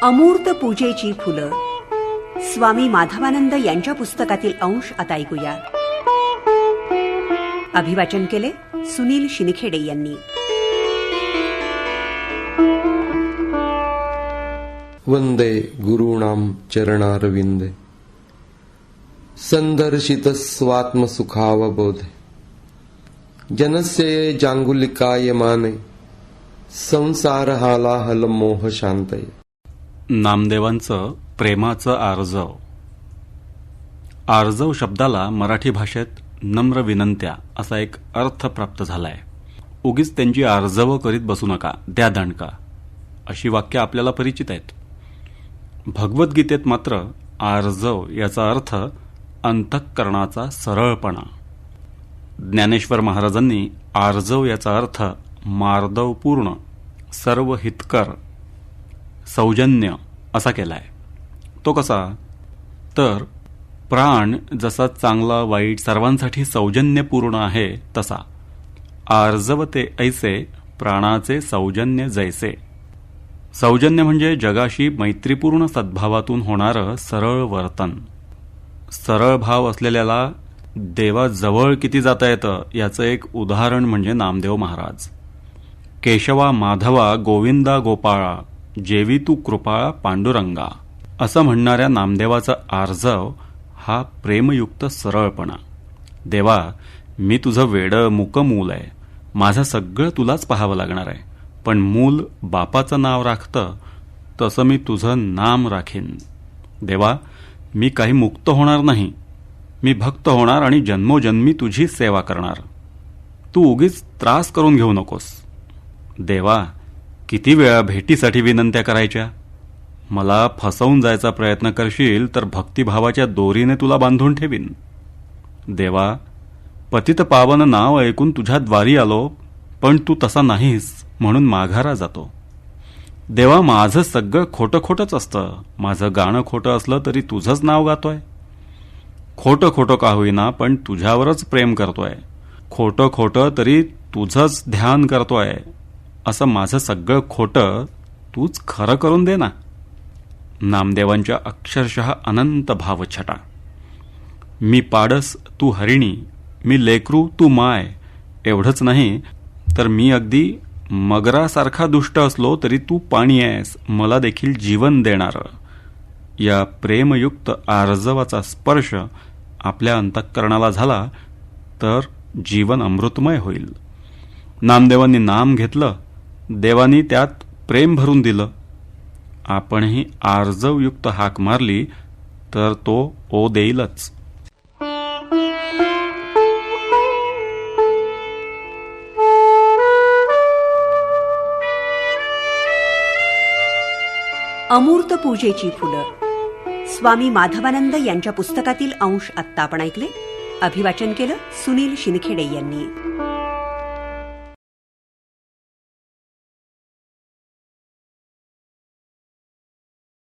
अमूर्त पूजेची फुलं, स्वामी माधवानंद यांच्या पुस्तकातील अंश आता ऐकूया. अभिवाचन केले सुनील शिनखेडे यांनी. वंदे गुरूणां चरणारविंदे संदर्शित स्वात्मसुखावबोधे जनस्य ये जांगुलिकायमाने संसार हालाहल मोह शांतये. नामदेवांचं प्रेमाचं आर्जव. आर्जव शब्दाला मराठी भाषेत नम्र विनंत्या असा एक अर्थ प्राप्त झालाय. उगीच त्यांची आर्जव करीत बसू नका, द्या दणका, अशी वाक्य आपल्याला परिचित आहेत. भगवद्गीतेत मात्र आर्जव याचा अर्थ अंतःकरणाचा सरळपणा. ज्ञानेश्वर महाराजांनी आर्जव याचा अर्थ मार्दवपूर्ण, सर्व हितकर, सौजन्य असा केलाय. तो कसा? तर प्राण जसा चांगला वाईट सर्वांसाठी सौजन्यपूर्ण आहे तसा आर्जवते ऐसे प्राणाचे सौजन्य जैसे. सौजन्य म्हणजे जगाशी मैत्रीपूर्ण सद्भावातून होणारं सरळ वर्तन. सरळ भाव असलेल्याला देवाजवळ किती जाता येतं याचं एक उदाहरण म्हणजे नामदेव महाराज. केशवा माधवा गोविंदा गोपाळा जेवी तू कृपाळा पांडुरंगा असं म्हणणाऱ्या नामदेवाचा आर्जव हा प्रेमयुक्त सरळपणा. देवा, मी तुझं वेडं मुकं मूल आहे, माझं सगळं तुलाच पाहावं लागणार आहे, पण मूल बापाचं नाव राखतं तसं मी तुझं नाम राखीन. देवा, मी काही मुक्त होणार नाही, मी भक्त होणार आणि जन्मोजन्मी तुझी सेवा करणार. तू उगीच त्रास करून घेऊ नकोस. देवा, किती वेळा भेटीसाठी विनंत्या करायच्या? मला फसवून जायचा प्रयत्न करशील तर भक्तिभावाच्या दोरीने तुला बांधून ठेवीन. देवा, पतित पावन नाव ऐकून तुझ्या द्वारी आलो, पण तू तसा नाहीस म्हणून माघारा जातो. देवा, माझं सगळं खोटं खोटंच असतं. माझं गाणं खोटं असलं तरी तुझंच नाव गातोय. खोटं खोटं का होईना पण तुझ्यावरच प्रेम करतोय. खोटं खोटं तरी तुझंच ध्यान करतोय. असं माझं सगळं खोटं तूच खरं करून दे ना. नामदेवांच्या अक्षरशः अनंत भावछटा. मी पाडस तू हरिणी, मी लेकरू तू माय. एवढंच नाही तर मी अगदी मगरासारखा दुष्ट असलो तरी तू पाणी आहेस, मला देखील जीवन देणार. या प्रेमयुक्त आर्जवाचा स्पर्श आपल्या अंतःकरणाला झाला तर जीवन अमृतमय होईल. नामदेवांनी नाम घेतलं, देवानी त्यात प्रेम भरून दिलं. आपणही आर्जवयुक्त हाक मारली तर तो ओ देईलच. अमूर्त पूजेची फुलं, स्वामी माधवानंद यांच्या पुस्तकातील अंश आत्ता आपण ऐकले. अभिवाचन केलं सुनील शिनखेडे यांनी.